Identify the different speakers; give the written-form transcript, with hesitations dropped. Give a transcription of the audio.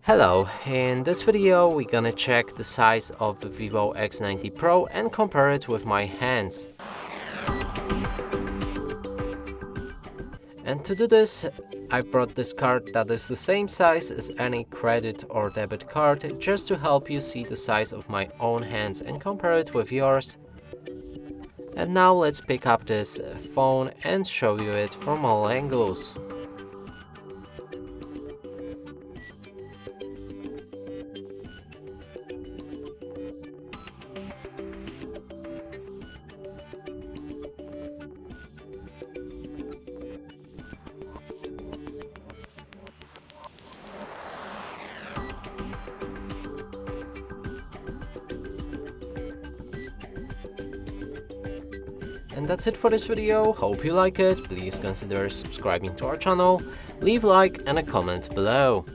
Speaker 1: Hello, in this video we're gonna check the size of the Vivo X90 Pro and compare it with my hands. And to do this, I brought this card that is the same size as any credit or debit card, just to help you see the size of my own hands and compare it with yours. And now let's pick up this phone and show you it from all angles. And that's it for this video. Hope you like it. Please consider subscribing to our channel, leave a like and a comment below.